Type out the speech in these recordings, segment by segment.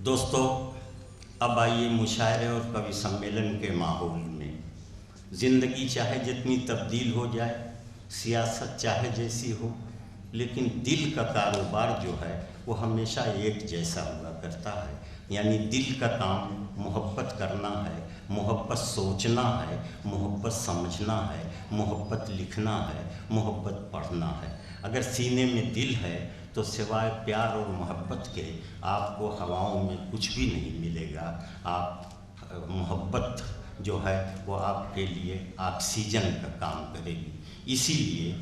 दोस्तों, अब आइए मुशायरे और कवि सम्मेलन के माहौल में। ज़िंदगी चाहे जितनी तब्दील हो जाए, सियासत चाहे जैसी हो, लेकिन दिल का कारोबार जो है वो हमेशा एक जैसा हुआ करता है। यानी दिल का काम मोहब्बत करना है, मोहब्बत सोचना है, मोहब्बत समझना है, मोहब्बत लिखना है, मोहब्बत पढ़ना है। अगर सीने में दिल है तो सिवाय प्यार और मोहब्बत के आपको हवाओं में कुछ भी नहीं मिलेगा। आप मोहब्बत जो है वो आपके लिए ऑक्सीजन का काम करेगी। इसीलिए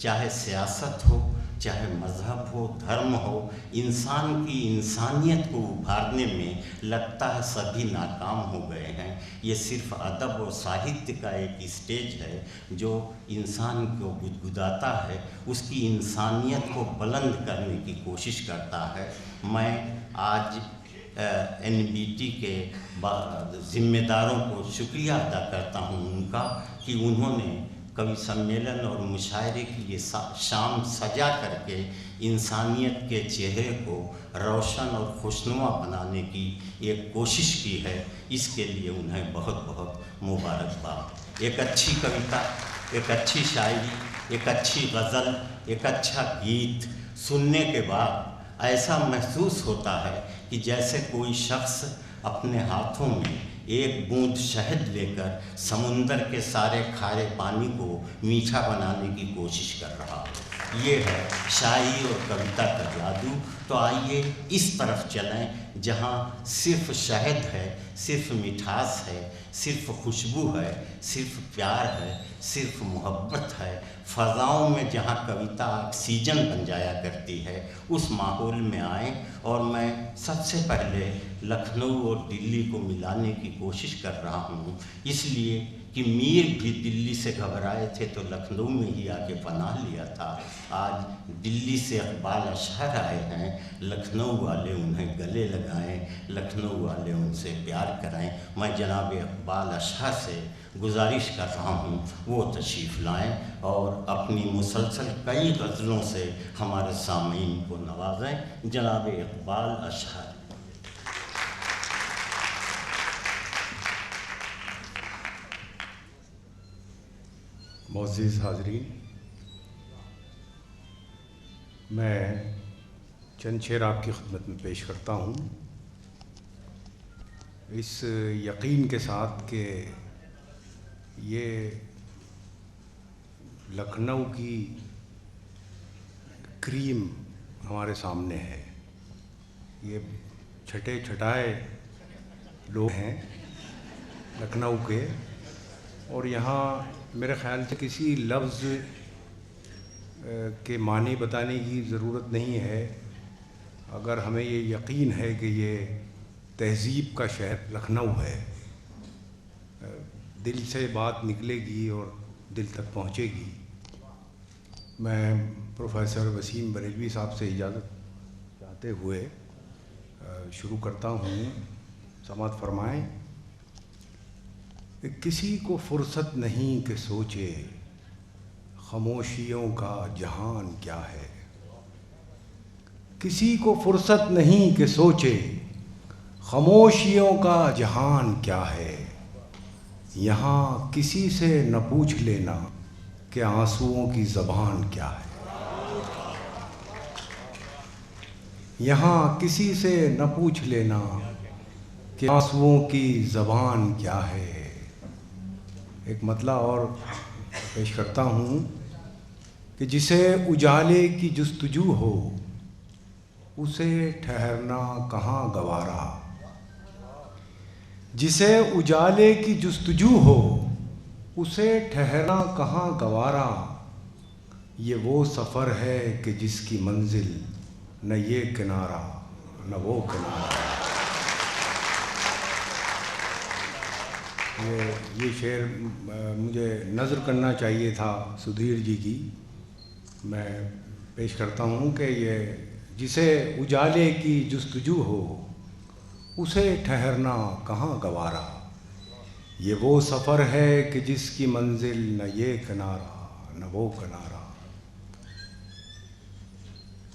चाहे सियासत हो, चाहे मज़हब हो, धर्म हो, इंसान की इंसानियत को उभारने में लगता है सभी नाकाम हो गए हैं। ये सिर्फ अदब और साहित्य का एक स्टेज है जो इंसान को गुदगुदाता है, उसकी इंसानियत को बुलंद करने की कोशिश करता है। मैं आज NBT के ज़िम्मेदारों को शुक्रिया अदा करता हूँ उनका कि उन्होंने कवि सम्मेलन और मुशायरे की ये शाम सजा करके इंसानियत के चेहरे को रोशन और खुशनुमा बनाने की एक कोशिश की है। इसके लिए उन्हें बहुत बहुत मुबारकबाद। एक अच्छी कविता, एक अच्छी शायरी, एक अच्छी गज़ल, एक अच्छा गीत सुनने के बाद ऐसा महसूस होता है कि जैसे कोई शख्स अपने हाथों में एक बूंद शहद लेकर समुंदर के सारे खारे पानी को मीठा बनाने की कोशिश कर रहा है। ये है शायरी और कविता का जादू। तो आइए इस तरफ चलें जहाँ सिर्फ शहद है, सिर्फ मिठास है, सिर्फ खुशबू है, सिर्फ प्यार है, सिर्फ मोहब्बत है। फ़ज़ाओं में जहाँ कविता ऑक्सीजन बन जाया करती है, उस माहौल में आएँ। और मैं सबसे पहले लखनऊ और दिल्ली को मिलाने की कोशिश कर रहा हूँ, इसलिए कि मीर भी दिल्ली से घबराए थे तो लखनऊ में ही आके पनाह लिया था। आज दिल्ली से इकबाल अशहर आए हैं, लखनऊ वाले उन्हें गले लगाएं, लखनऊ वाले उनसे प्यार कराएं। मैं जनाब इकबाल अशहर से गुजारिश कर रहा हूँ वो तशरीफ़ लाएं और अपनी मुसलसल कई गज़लों से हमारे सामीन को नवाजें। जनाब इकबाल अशहर। मोअज़्ज़िज़ हाज़रीन, मैं चंद शेर आपकी खिदमत में पेश करता हूँ, इस यकीन के साथ कि ये लखनऊ की क्रीम हमारे सामने है। ये छटे छटाए लोग हैं लखनऊ के, और यहाँ मेरे ख़्याल से किसी लफ्ज़ के मानी बताने की ज़रूरत नहीं है। अगर हमें ये यकीन है कि ये तहज़ीब का शहर लखनऊ है, दिल से बात निकलेगी और दिल तक पहुँचेगी। मैं प्रोफेसर वसीम बरेलवी साहब से इजाज़त चाहते हुए शुरू करता हूँ। समाअत फरमाएँ। किसी को फुर्सत नहीं कि सोचे खामोशियों का जहान क्या है। किसी को फुर्सत नहीं कि सोचे खामोशियों का जहान क्या है। यहाँ किसी से न पूछ लेना कि आंसुओं की ज़बान क्या है। यहाँ किसी से न पूछ लेना कि आंसुओं की ज़बान क्या है। एक मतला और पेश करता हूँ कि जिसे उजाले की जुस्तजू हो उसे ठहरना कहाँ गवारा। जिसे उजाले की जुस्तजू हो उसे ठहरना कहाँ गवारा। ये वो सफ़र है कि जिसकी मंजिल न ये किनारा न वो किनारा। ये शेर मुझे नज़र करना चाहिए था सुधीर जी की। मैं पेश करता हूँ कि ये जिसे उजाले की जुस्तजू हो उसे ठहरना कहाँ गवारा। ये वो सफ़र है कि जिसकी मंजिल न ये किनारा न वो किनारा।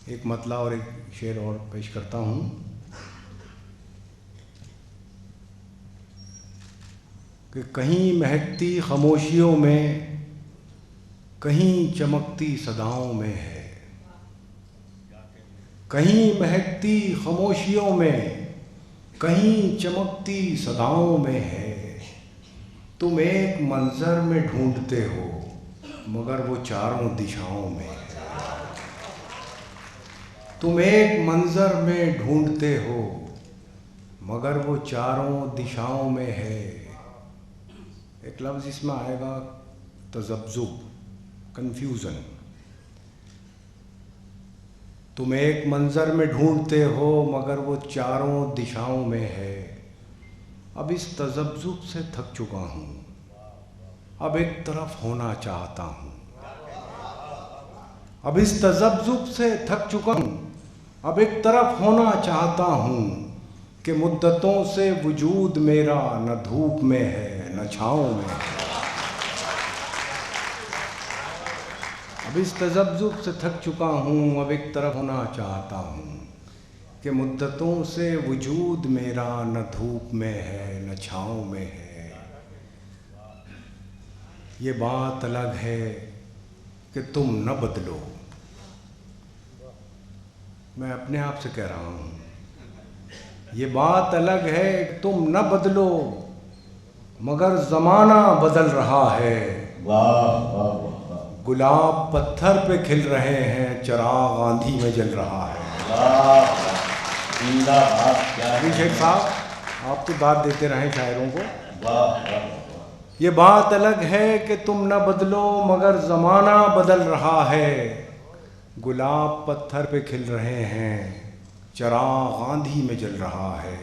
एक मतला और एक शेर और पेश करता हूँ कि कहीं महकती खामोशियों में, कहीं चमकती सदाओं में है। कहीं महकती खामोशियों में, कहीं चमकती सदाओं में है। तुम एक मंजर में ढूंढते हो मगर वो चारों दिशाओं में है। तुम एक मंजर में ढूंढते हो मगर वो चारों दिशाओं में है। एक लफ्ज़ इसमें आएगा तज़ब्ज़ुब, कन्फ्यूज़न। तुम एक मंजर में ढूंढते हो मगर वो चारों दिशाओं में है। अब इस तज़ब्ज़ुब से थक चुका हूँ, अब एक तरफ होना चाहता हूँ। अब इस तज़ब्ज़ुब से थक चुका हूँ, अब एक तरफ होना चाहता हूँ कि मुद्दतों से वजूद मेरा न धूप में है न छाँव में है। अब इस तज़ब्ज़ुब से थक चुका हूँ, अब एक तरफ होना चाहता हूँ कि मुद्दतों से वजूद मेरा न धूप में है न छाँव में है। ये बात अलग है कि तुम न बदलो। मैं अपने आप से कह रहा हूँ, ये बात अलग है कि तुम न बदलो मगर ज़माना बदल रहा है। गुलाब पत्थर पे खिल रहे हैं, चिराग आंधी में जल रहा है। शेख साहब, आप तो दाद देते रहें शायरों को। ये बात अलग है कि तुम न बदलो मगर ज़माना बदल रहा है। गुलाब पत्थर पे खिल रहे हैं, चिराग आंधी में जल रहा है।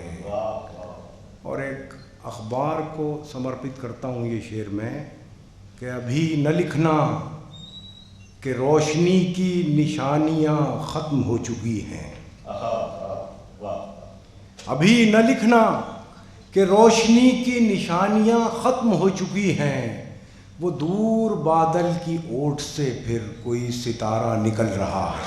और एक अखबार को समर्पित करता हूँ ये शेर में कि अभी न लिखना कि रोशनी की निशानियाँ ख़त्म हो चुकी हैं। अभी न लिखना कि रोशनी की निशानियाँ ख़त्म हो चुकी हैं। वो दूर बादल की ओट से फिर कोई सितारा निकल रहा है।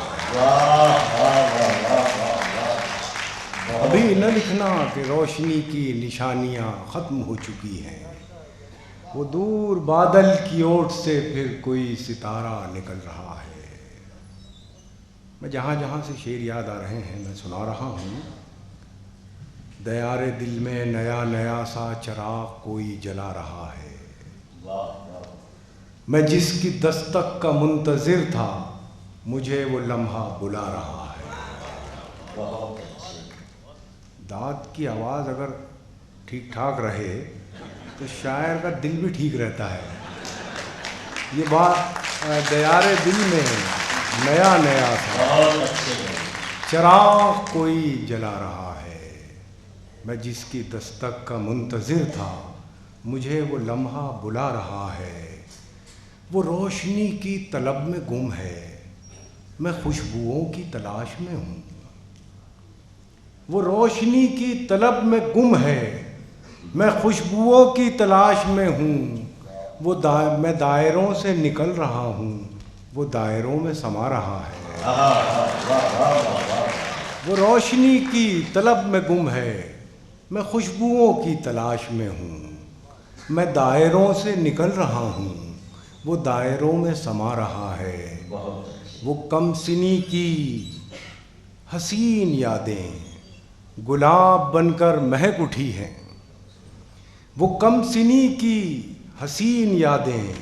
अभी न लिखना कि रोशनी की निशानियाँ ख़त्म हो चुकी हैं। वो दूर बादल की ओट से फिर कोई सितारा निकल रहा है। मैं जहाँ जहाँ से शेर याद आ रहे हैं मैं सुना रहा हूँ। दयारे दिल में नया नया सा चिराग कोई जला रहा है। मैं जिसकी दस्तक का मुंतज़िर था, मुझे वो लम्हा बुला रहा है। दाद की आवाज़ अगर ठीक ठाक रहे तो शायर का दिल भी ठीक रहता है। ये बात दयारे दिल में नया नया था, चिराग कोई जला रहा है। मैं जिसकी दस्तक का मुंतज़िर था, मुझे वो लम्हा बुला रहा है। वो रोशनी की तलब में गुम है, मैं खुशबुओं की तलाश में हूँ। वो रोशनी की तलब में गुम है, मैं खुशबुओं की तलाश में हूँ। मैं दायरों से निकल रहा हूँ, वो दायरों में समा रहा है। वो रोशनी की तलब में गुम है, मैं खुशबुओं की तलाश में हूँ। मैं दायरों से निकल रहा हूँ, वो दायरों में समा रहा है। वो कमसिनी की हसीन यादें गुलाब बनकर महक उठी हैं। वो कमसिनी की हसीन यादें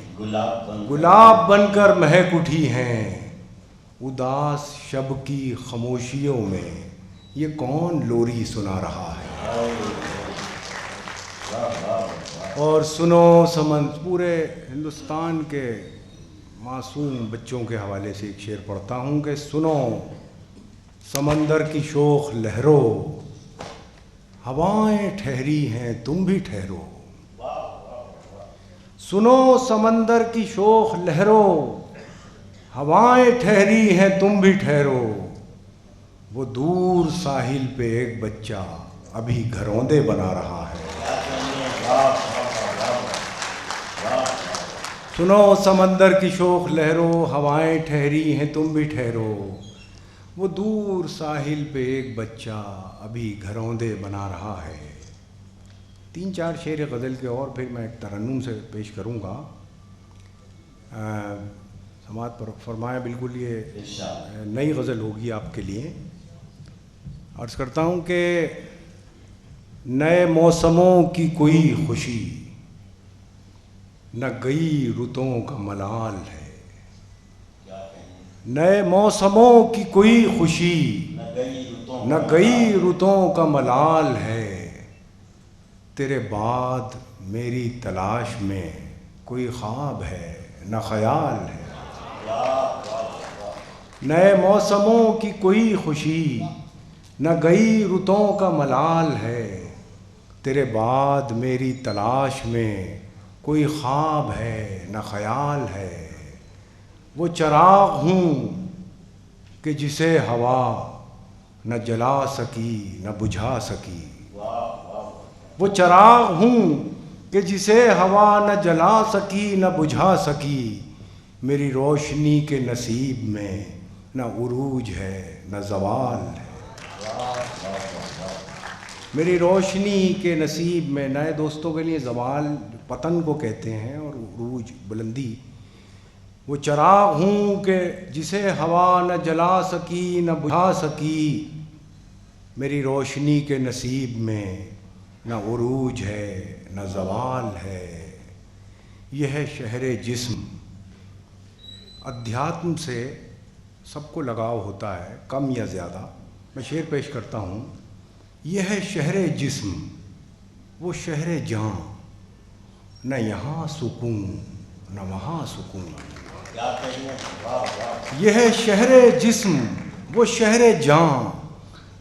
गुलाब बनकर महक उठी हैं। उदास शब की खामोशियों में ये कौन लोरी सुना रहा है। और सुनो समन, पूरे हिंदुस्तान के मासूम बच्चों के हवाले से एक शेर पढ़ता हूँ कि सुनो समंदर की शोख लहरों, हवाएं ठहरी हैं तुम भी ठहरो। सुनो समंदर की शोख लहरों, हवाएं ठहरी हैं तुम भी ठहरो। वो दूर साहिल पे एक बच्चा अभी घरौंदे बना रहा है। सुनो समंदर की शोख लहरों, हवाएं ठहरी हैं तुम भी ठहरो। वो दूर साहिल पे एक बच्चा अभी घरौंदे बना रहा है। 3-4 शेर गज़ल के और फिर मैं एक तरन्नुम से पेश करूँगा। समाज पर फरमाया, बिल्कुल ये नई गज़ल होगी आपके लिए। अर्ज़ करता हूँ कि नए मौसमों की कोई खुशी न गई रुतों का मलाल है। नए मौसमों की कोई खुशी न गई रुतों का मलाल है। तेरे बाद मेरी तलाश में कोई ख्वाब है न ख्याल है। नए मौसमों की कोई खुशी न गई रुतों का मलाल है। तेरे बाद मेरी तलाश में कोई ख्वाब है न ख्याल है। वो चिराग हूँ कि जिसे हवा न जला सकी न बुझा सकी। वो चिराग हूँ कि जिसे हवा न जला सकी न बुझा सकी। मेरी रोशनी के नसीब में न उरूज है न ज़वाल है। मेरी रोशनी के नसीब में, नए दोस्तों के लिए ज़वाल पतन को कहते हैं और उरूज बुलंदी। वो चिराग हूँ कि जिसे हवा न जला सकी न बुझा सकी। मेरी रोशनी के नसीब में न उरूज है न ज़वाल है। यह है शहर जिस्म। अध्यात्म से सबको लगाव होता है, कम या ज़्यादा। मैं शेर पेश करता हूँ। यह है शहर जिस्म वो शहर जान, न यहाँ सुकून न वहाँ सुकून। यह है शहर जिस्म वो शहर जान,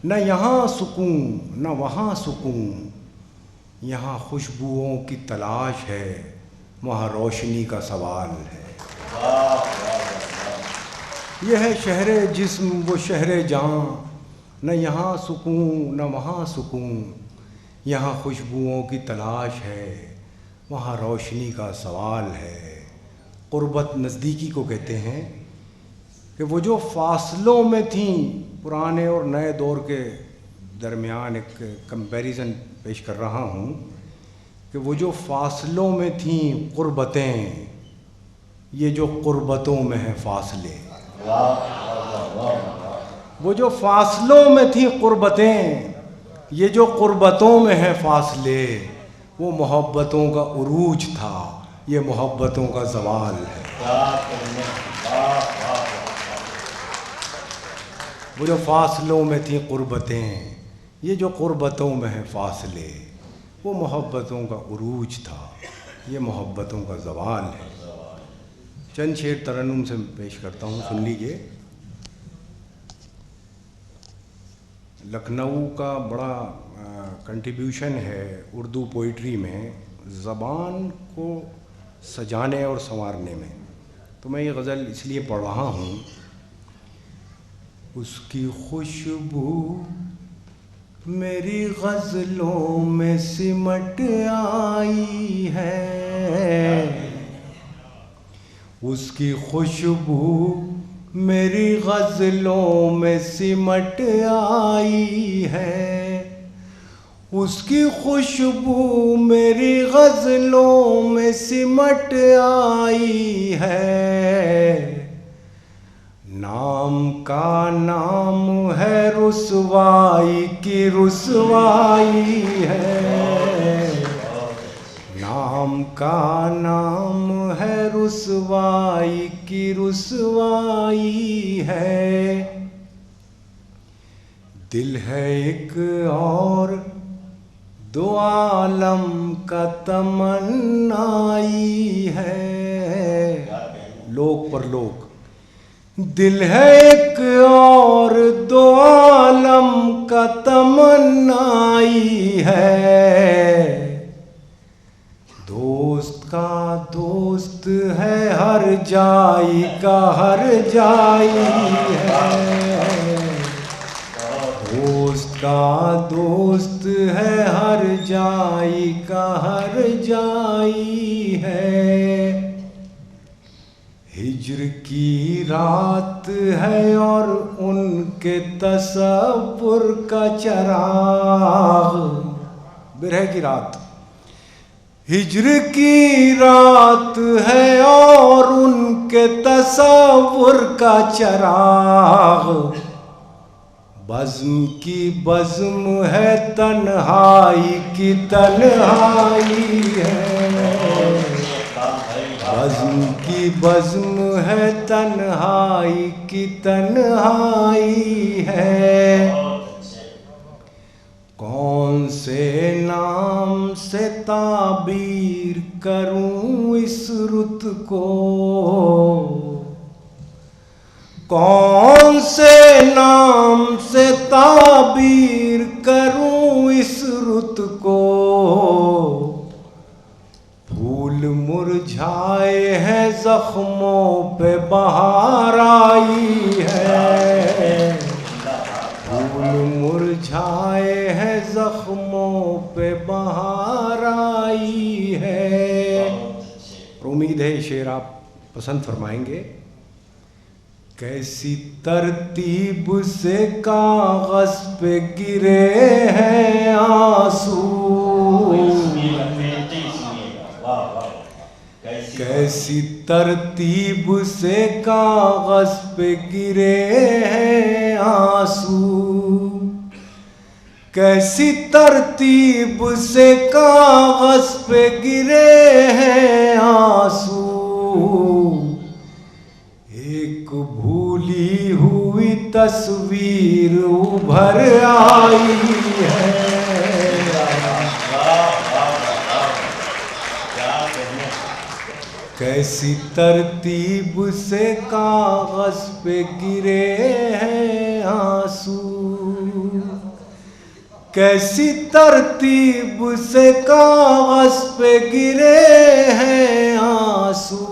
न यहाँ सुकून न वहाँ सुकून। यहाँ खुशबुओं की तलाश है, वहाँ रोशनी का सवाल है। यह है शहर जिस्म वो शहर जान, न यहाँ सुकून न वहाँ सुकून। यहाँ खुशबुओं की तलाश है, वहाँ रोशनी का सवाल है। क़ुर्बत नज़दीकी को कहते हैं कि वो जो फासलों में थी, पुराने और नए दौर के दरमियान एक कंपैरिजन पेश कर रहा हूँ कि वो जो फासलों में थी क़ुर्बतें, ये जो क़ुर्बतों में है फासले। वो जो फासलों में थी क़ुर्बतें, ये जो क़ुर्बतों में है फासले। वो मोहब्बतों का उरूज था, ये मोहब्बतों का ज़वाल है। वो जो फासलों में थी क़ुर्बतें, ये जो क़ुर्बतों में है फासले। वो मोहब्बतों का उरूज था, ये मोहब्बतों का ज़वाल है। चंद शेर तरन्नुम से पेश करता हूँ, सुन लीजिए। लखनऊ का बड़ा कंट्रीब्यूशन है उर्दू पोइट्री में, ज़बान को सजाने और संवारने में। तो मैं ये गज़ल इसलिए पढ़ रहा हूँ। उसकी खुशबू मेरी गज़लों में सिमट आई है। उसकी खुशबू मेरी गज़लों में सिमट आई है। उसकी खुशबू मेरी गज़लों में सिमट आई है। नाम का नाम है रुसवाई की रुसवाई है। नाम का नाम है रुसवाई की रुसवाई है। दिल है एक और दो आलम का तमन्नाई है। लोक पर लोक। दिल है एक और दो आलम का तमन्नाई है। दोस्त का दोस्त है हर जाई का हर जाई है। दोस्त का दोस्त है हर जाई का हर जाई है। हिज्र की रात है और उनके तसव्वुर का चराग। बिरह की रात, हिज्र की रात है और उनके तसव्वुर का चराग, बज़्म की बज़्म है तन्हाई की तन्हाई है, बज़्म की बज़्म है तन्हाई की तन्हाई है। कौन से नाम से ताबीर करूं इस रुत को, कौन से नाम से ताबीर करूं इस रुत को। फूल मुरझाए हैं जख्मों पे बहार आई है, फूल मुरझाए हैं जख्मों पे बहार आई है। और उम्मीद है ये शेर आप पसंद फरमाएंगे। कैसी तरतीब से कागज पे गिरे हैं आंसू, कैसी तरतीब से कागज पे गिरे हैं आंसू, कैसी तरतीब से कागज पे गिरे हैं आंसू। एक भूली हुई तस्वीर उभर आई है, कैसी तरतीब से कागज पे गिरे हैं आंसू, कैसी तरतीब से कागज पे गिरे हैं आंसू।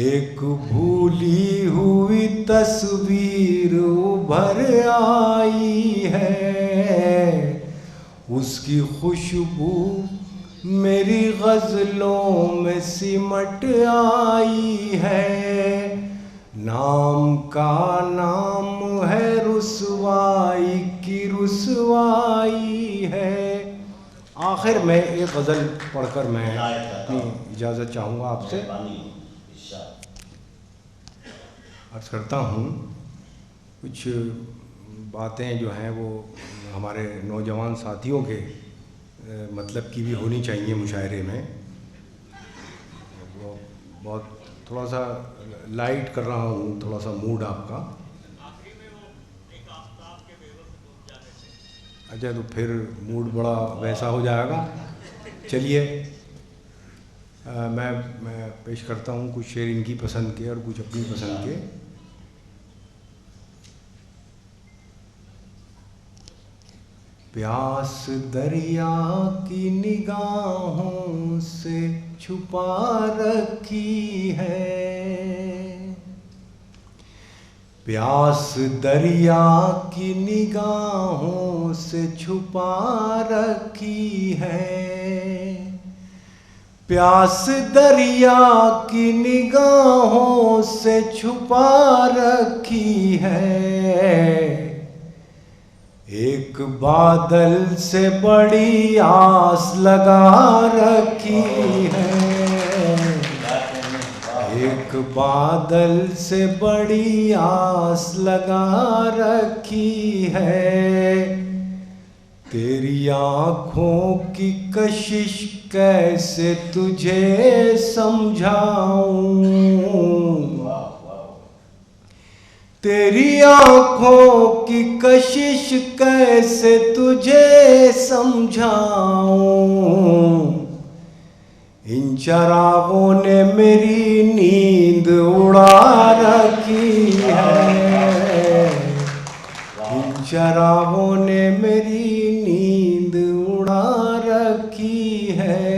एक भूली हुई तस्वीर उभर आई है, उसकी खुशबू मेरी गज़लों में सिमट आई है। नाम का नाम है रुसवाई की रुसवाई है। आखिर में एक गज़ल पढ़कर मैं अपनी इजाज़त चाहूँगा आपसे। अर्ज़ करता हूँ, कुछ बातें जो हैं वो हमारे नौजवान साथियों के मतलब की भी होनी चाहिए मुशायरे में। वो बहुत थोड़ा सा लाइट कर रहा हूँ, थोड़ा सा मूड आपका। अच्छा, तो फिर मूड बड़ा वैसा हो जाएगा। चलिए मैं पेश करता हूँ कुछ शेर इनकी पसंद के और कुछ अपनी पसंद के। प्यास दरिया की निगाहों से छुपा रखी है, प्यास दरिया की निगाहों से छुपा रखी है, प्यास दरिया की निगाहों से छुपा रखी है। एक बादल से बड़ी आस लगा रखी है, एक बादल से बड़ी आस लगा रखी है। तेरी आँखों की कशिश कैसे तुझे समझाऊं, तेरी आँखों की कशिश कैसे तुझे समझाऊं। इन चरागों ने मेरी नींद उड़ा रखी है, इन चरागों ने मेरी नींद उड़ा रखी है।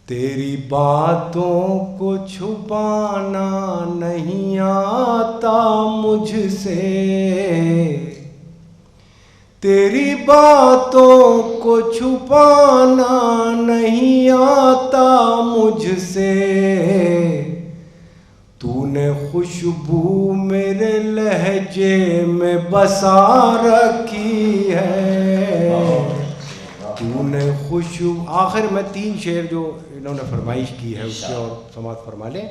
तेरी बातों को छुपाना नहीं आता मुझसे, तेरी बातों को छुपाना नहीं आता मुझसे। तूने खुशबू मेरे लहजे में बसा रखी है, तूने शुभ आखिर में 3 शेर जो इन्होंने फरमाइश की है उससे और समाप्त फरमा लें।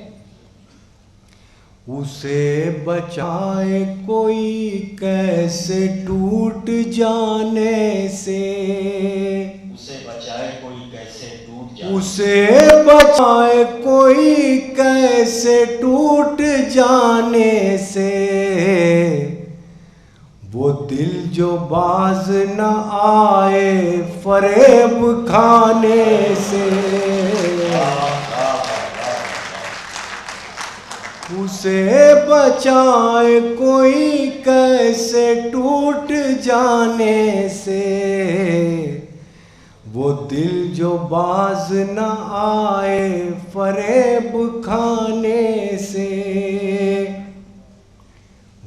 उसे बचाए कोई कैसे टूट जाने से, उसे बचाए कोई कैसे टूट जाने, उसे बचाए कोई कैसे टूट जाने से, वो दिल जो बाज न आए फरेब खाने से, उसे बचाए कोई कैसे टूट जाने से, वो दिल जो बाज न आए फरेब खाने से,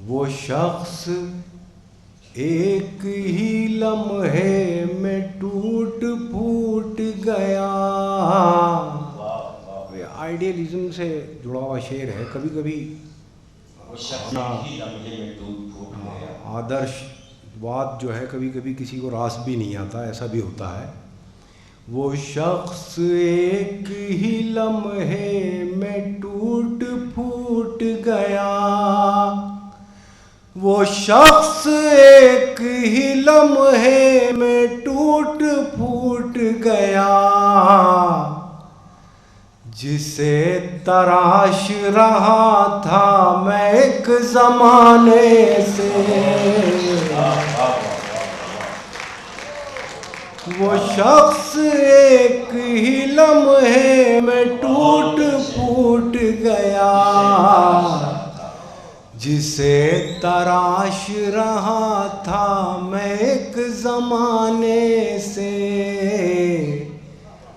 वो शख्स एक ही लम्हे में टूट फूट गया। आइडियलिज्म से जुड़ा हुआ शेर है। कभी कभी आदर्शवाद जो है कभी कभी किसी को रास भी नहीं आता, ऐसा भी होता है। वो शख्स एक ही लम्हे में टूट फूट गया, वो शख्स एक ही लम्हे में टूट फूट गया, जिसे तराश रहा था मैं एक ज़माने से। वो शख्स एक ही लम्हे में टूट फूट गया, जिसे तराश रहा था मैं एक ज़माने से।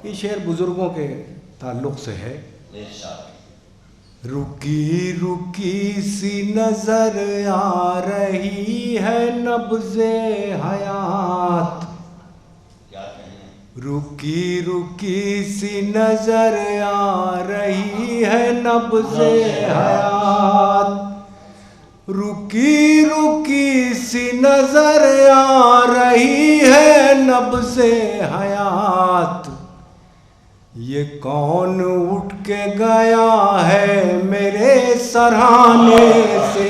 ये शेर बुज़ुर्गों के ताल्लुक़ से है। रुकी रुकी सी नज़र आ रही है नब्ज़े हयात, रुकी रुकी सी नज़र आ रही है नब्ज़े हयात, रुकी रुकी सी नज़र आ रही है नब्ज़े हयात, ये कौन उठ के गया है मेरे सराहने से,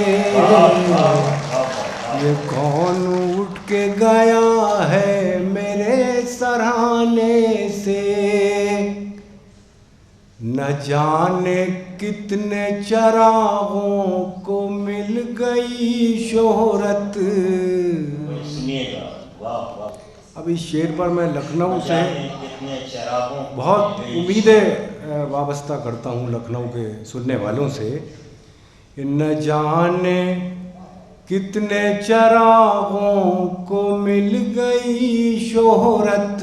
ये कौन उठ के गया है मेरे सराहने से। न जाने कितने चरागों को मिल गई शोहरत। अब इस शेर पर मैं लखनऊ से बहुत उम्मीदें वाबस्ता करता हूँ, लखनऊ के सुनने वालों से। न जाने कितने चरागों को मिल गई शोहरत,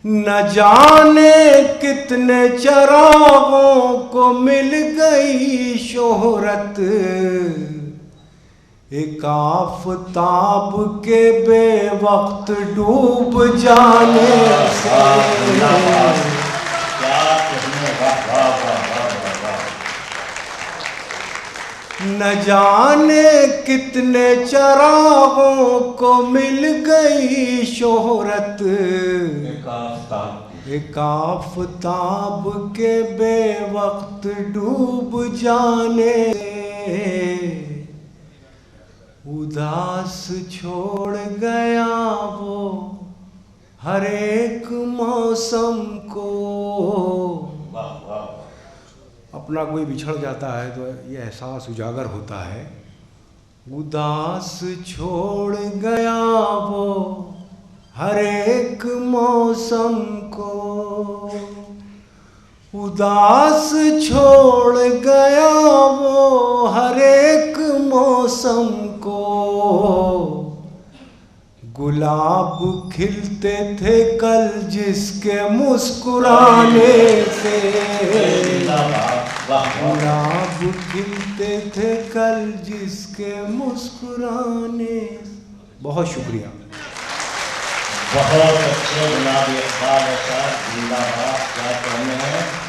न जाने कितने चरागों को मिल गई शोहरत, एक आफ़ताब के बेवक्त डूब जाने से। न जाने कितने चरागों को मिल गई शोहरत, एक आफ़ताब के बेवक्त डूब जाने से। उदास छोड़ गया वो हर एक मौसम को। अपना कोई बिछड़ जाता है तो ये एहसास उजागर होता है। उदास छोड़ गया वो हर एक मौसम को, उदास छोड़ गया वो हर एक मौसम को। गुलाब खिलते थे कल जिसके मुस्कुराने से, गुलाब खिलते थे कल जिसके मुस्कुराने। बहुत शुक्रिया। बहुत अच्छे जनाब इकबाल साहब, जिंदाबाद। क्या कहने हैं।